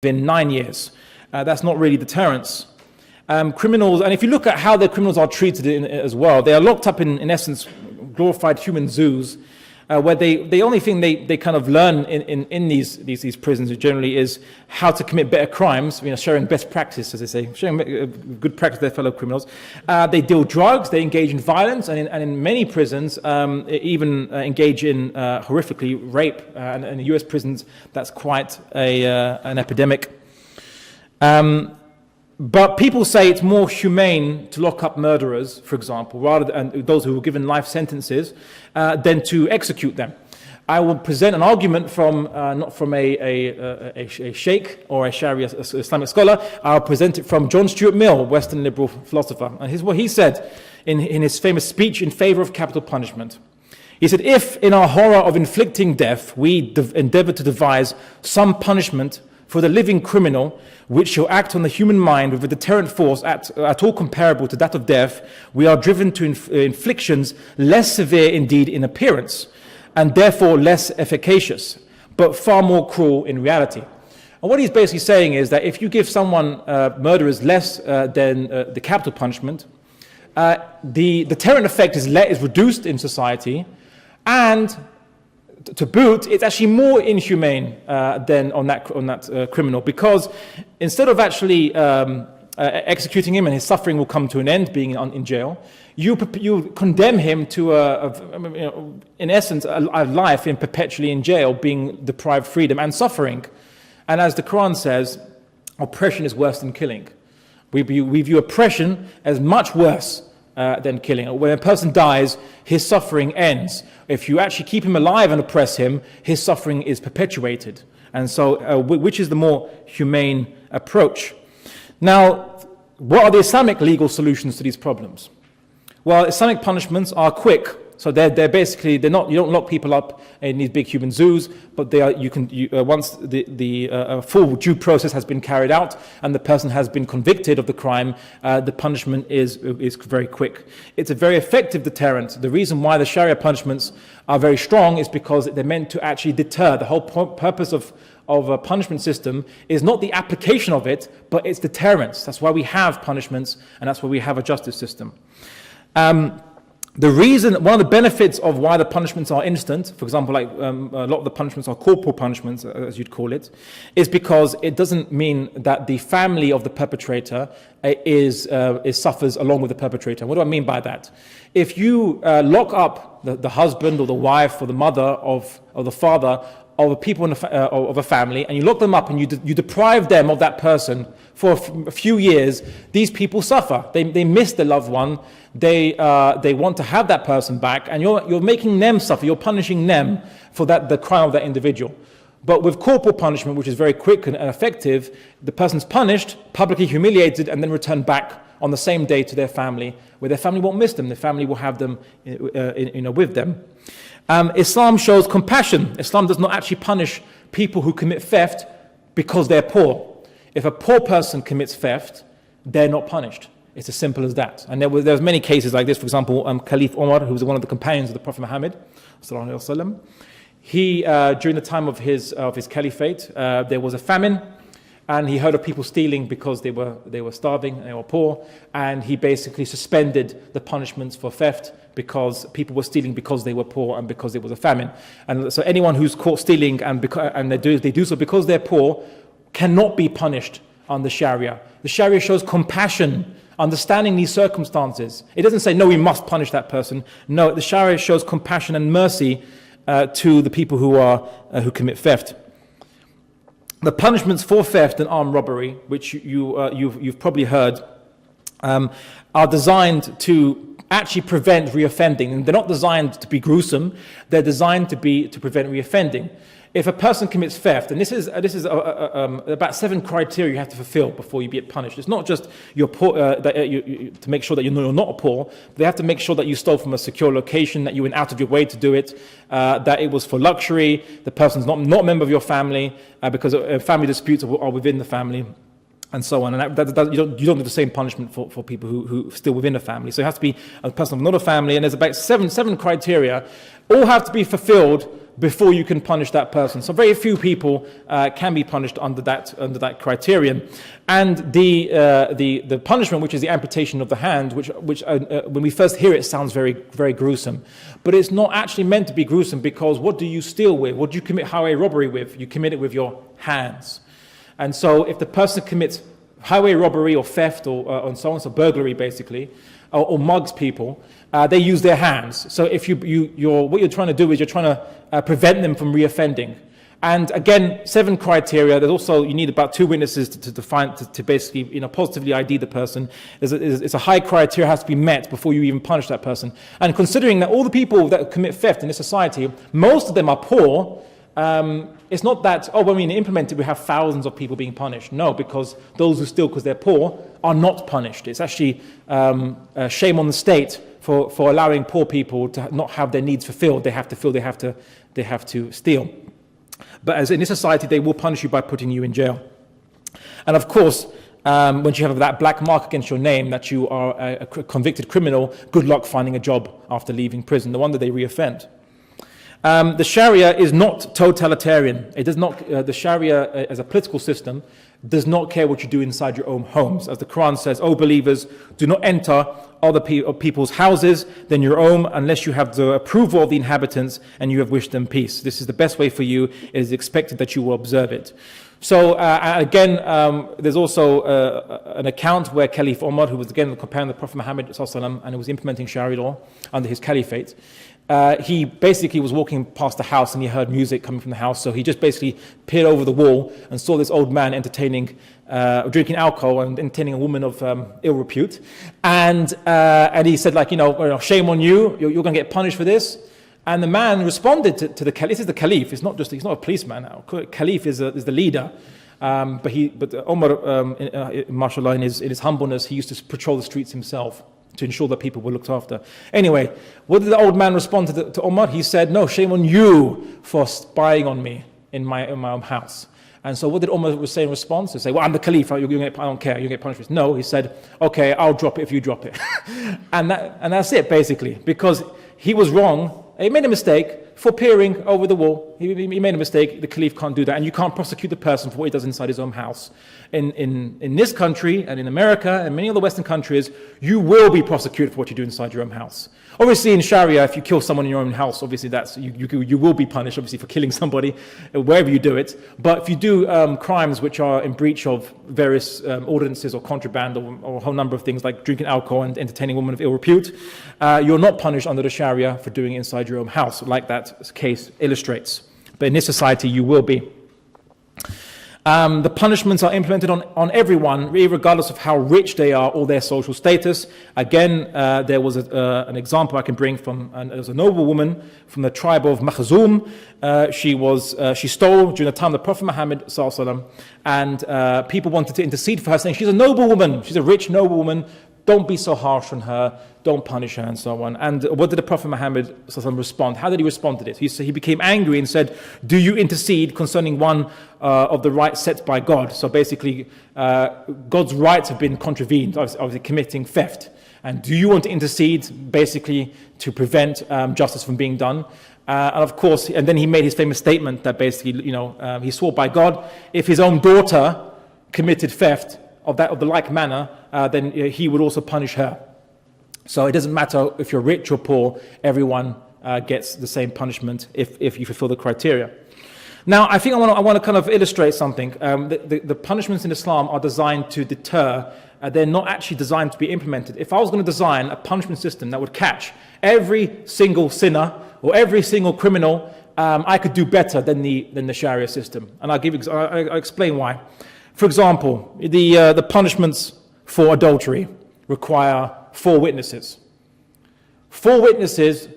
within 9 years. That's not really deterrence. Criminals, and if you look at how the criminals are treated as well, they are locked up in essence, glorified human zoos, where the only thing they kind of learn in these prisons generally is how to commit better crimes, sharing best practice, as they say, sharing good practice with their fellow criminals. They deal drugs, they engage in violence, and in many prisons, even engage in horrifically rape. And in US prisons, that's quite an epidemic. But people say it's more humane to lock up murderers, for example, rather than those who were given life sentences, than to execute them. I will present an argument from not from a sheikh or a Sharia Islamic scholar. I'll present it from John Stuart Mill, Western liberal philosopher. And here's what he said in his famous speech in favor of capital punishment. He said, if in our horror of inflicting death, we endeavor to devise some punishment for the living criminal, which shall act on the human mind with a deterrent force at all comparable to that of death, we are driven to inflictions less severe indeed in appearance, and therefore less efficacious, but far more cruel in reality. And what he's basically saying is that if you give someone murderers less than the capital punishment, the deterrent effect is reduced in society, and to boot, it's actually more inhumane than on that criminal, because instead of actually executing him and his suffering will come to an end being in jail, you condemn him to in essence a life in perpetually in jail, being deprived freedom and suffering. And as the Quran says, oppression is worse than killing. We view oppression as much worse than killing. When a person dies, his suffering ends. If you actually keep him alive and oppress him, his suffering is perpetuated. And so, which is the more humane approach? Now, what are the Islamic legal solutions to these problems? Well, Islamic punishments are quick. So they're basically, you don't lock people up in these big human zoos, but once the full due process has been carried out and the person has been convicted of the crime, the punishment is very quick. It's a very effective deterrent. The reason why the Sharia punishments are very strong is because they're meant to actually deter. The whole purpose of a punishment system is not the application of it, but it's deterrence. That's why we have punishments, and that's why we have a justice system. One of the benefits of why the punishments are instant, for example, like a lot of the punishments are corporal punishments, as you'd call it, is because it doesn't mean that the family of the perpetrator suffers along with the perpetrator. What do I mean by that? If you lock up the husband or the wife or the mother or the father of the people of a family, and you lock them up and you deprive them of that person for a few years, these people suffer. They miss their loved one. They want to have that person back, and you're making them suffer. You're punishing them for the crime of that individual. But with corporal punishment, which is very quick and effective, the person's punished, publicly humiliated, and then returned back on the same day to their family, where their family won't miss them. Their family will have them with them. Islam shows compassion. Islam does not actually punish people who commit theft because they're poor. If a poor person commits theft, they're not punished. It's as simple as that. And there's many cases like this. For example, Caliph Omar, who was one of the companions of the Prophet Muhammad, he during the time of his caliphate, there was a famine, and he heard of people stealing because they were starving and they were poor, and he basically suspended the punishments for theft because people were stealing because they were poor and because it was a famine. And so anyone who's caught stealing and they do so because they're poor cannot be punished under Sharia. The Sharia shows compassion, understanding these circumstances. It doesn't say, no, we must punish that person. No, the Sharia shows compassion and mercy to the people who commit theft. The punishments for theft and armed robbery, which you've probably heard, are designed to actually prevent reoffending. And they're not designed to be gruesome. They're designed to prevent reoffending. If a person commits theft, and this is about 7 criteria you have to fulfill before you get punished. It's not just you're poor, to make sure that you're not poor. They have to make sure that you stole from a secure location, that you went out of your way to do it, that it was for luxury, the person's not a member of your family, because family disputes are within the family, and so on. And you don't do the same punishment for people who still within a family. So it has to be a person of not a family, and there's about seven criteria, all have to be fulfilled before you can punish that person. So very few people can be punished under that criterion. And the punishment, which is the amputation of the hand, which when we first hear it sounds very, very gruesome, but it's not actually meant to be gruesome, because what do you steal with? What do you commit highway robbery with? You commit it with your hands. And so if the person commits highway robbery or theft or so on, so burglary basically, or mugs people, they use their hands. So if what you're trying to do is you're trying to prevent them from reoffending. And again, 7 criteria. There's also, you need about 2 witnesses to basically, positively ID the person. It's a high criteria has to be met before you even punish that person. And considering that all the people that commit theft in this society, most of them are poor, it's not that, when we implement it, we have thousands of people being punished. No, because those who steal because they're poor are not punished. It's actually a shame on the state for allowing poor people to not have their needs fulfilled. They have to steal. But as in this society, they will punish you by putting you in jail. And of course, once you have that black mark against your name that you are a convicted criminal, good luck finding a job after leaving prison. No wonder they reoffend. The Sharia is not totalitarian. It does not. The Sharia, as a political system, does not care what you do inside your own homes. As the Quran says, "O believers, do not enter other people's houses than your own, unless you have the approval of the inhabitants and you have wished them peace. This is the best way for you. It is expected that you will observe it." So again, there's also an account where Caliph Umar, who was again the companion of the Prophet Muhammad ﷺ, and who was implementing Shariah law under his caliphate, he basically was walking past the house and he heard music coming from the house. So he just basically peered over the wall and saw this old man drinking alcohol and entertaining a woman of ill repute. And he said, shame on you, you're going to get punished for this. And the man responded to the Caliph. This is the Caliph. He's not a policeman now. Caliph is the leader. But Umar, mashallah, in his humbleness, he used to patrol the streets himself to ensure that people were looked after. Anyway, what did the old man respond to Umar? He said, "No, shame on you for spying on me in my own house." And so what did Umar say in response? He said, "Well, I'm the Caliph, I don't care, you get punished for this." No, he said, "Okay, I'll drop it if you drop it." and that's it, basically, because he was wrong. He made a mistake for peering over the wall. He made a mistake. The Caliph can't do that. And you can't prosecute the person for what he does inside his own house. In this country and in America and many other Western countries, you will be prosecuted for what you do inside your own house. Obviously, in Sharia, if you kill someone in your own house, obviously you will be punished, obviously, for killing somebody, wherever you do it. But if you do crimes which are in breach of various ordinances or contraband or a whole number of things like drinking alcohol and entertaining a woman of ill repute, you're not punished under the Sharia for doing it inside your own house, like that case illustrates. But in this society, you will be. The punishments are implemented on everyone, regardless of how rich they are or their social status. Again, there was an example I can bring from, there was a noble woman from the tribe of Makhzum. She stole during the time of the Prophet Muhammad ﷺ, and people wanted to intercede for her, saying, "She's a noble woman, she's a rich noble woman. Don't be so harsh on her, don't punish her," and so on. And what did the Prophet Muhammad ﷺ respond? How did he respond to this? He became angry and said, "Do you intercede concerning one of the rights set by God?" So basically, God's rights have been contravened, obviously committing theft. And do you want to intercede, basically, to prevent justice from being done? And of course, and then he made his famous statement that basically, he swore by God, if his own daughter committed theft of the like manner, then he would also punish her. So it doesn't matter if you're rich or poor, everyone gets the same punishment if you fulfill the criteria. Now, I think I want to kind of illustrate something. The punishments in Islam are designed to deter. They're not actually designed to be implemented. If I was going to design a punishment system that would catch every single sinner or every single criminal, I could do better than the Sharia system. And I'll explain why. For example, the punishments for adultery require 4 witnesses. 4 witnesses,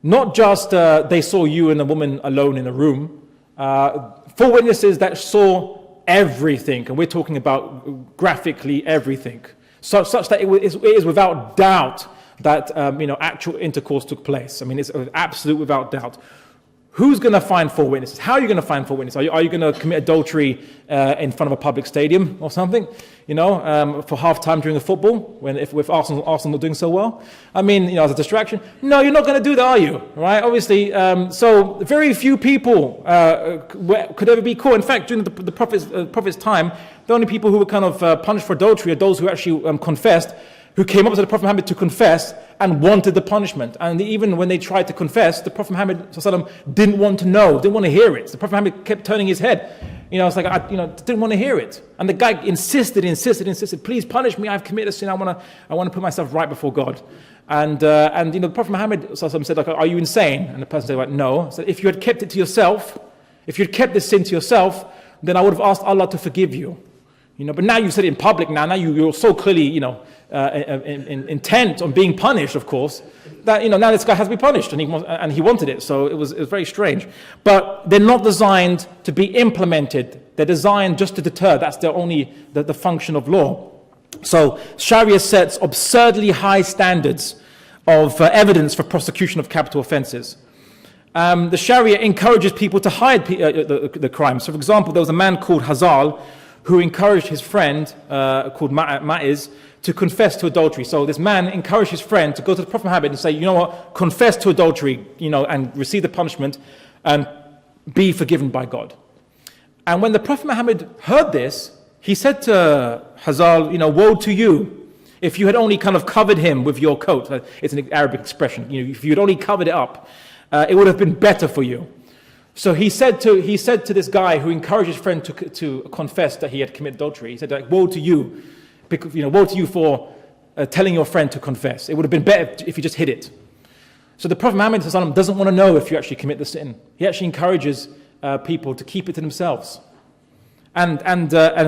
not just they saw you and a woman alone in a room. 4 witnesses that saw everything, and we're talking about graphically everything, such that it is without doubt that actual intercourse took place. I mean, it's absolute without doubt. who's going to find 4 witnesses? How are you going to find 4 witnesses? Are you going to commit adultery in front of a public stadium or something? For half-time during a football, if Arsenal not doing so well? I mean, as a distraction? No, you're not going to do that, are you? Right? Obviously, so very few people could ever be caught. In fact, during the Prophet's time, the only people who were kind of punished for adultery are those who actually confessed, who came up to the Prophet Muhammad to confess and wanted the punishment. And even when they tried to confess, the Prophet Muhammad didn't want to know, didn't want to hear it. The Prophet Muhammad kept turning his head. It's like, didn't want to hear it. And the guy insisted, please punish me, I've committed a sin, I want to put myself right before God. And the Prophet Muhammad said, like, are you insane? And the person said, like, no. So if you had kept it to yourself, if you had kept this sin to yourself, then I would have asked Allah to forgive you. But now you said it in public. Now you're so clearly, intent on being punished, of course, that now this guy has to be punished, and he wanted it. So it was very strange. But they're not designed to be implemented. They're designed just to deter. That's the function of law. So Sharia sets absurdly high standards of evidence for prosecution of capital offences. The Sharia encourages people to hide the crime. So, for example, there was a man called Hazal who encouraged his friend called Ma'iz to confess to adultery. So this man encouraged his friend to go to the Prophet Muhammad and say, you know what, confess to adultery, and receive the punishment and be forgiven by God. And when the Prophet Muhammad heard this, he said to Hazal, woe to you if you had only kind of covered him with your coat. It's an Arabic expression. If you had only covered it up, it would have been better for you. So he said to this guy who encouraged his friend to confess that he had committed adultery, he said, like, woe to you, because, woe to you for telling your friend to confess. It would have been better if you just hid it. So the Prophet Muhammad doesn't want to know if you actually commit the sin. He actually encourages people to keep it to themselves. And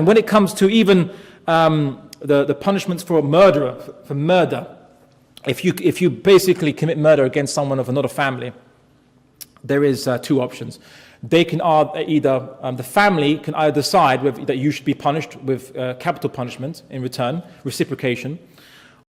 when it comes to even the punishments for murder, if you basically commit murder against someone of another family, there is 2 options. They can either the family can either decide that you should be punished with capital punishment in return, reciprocation,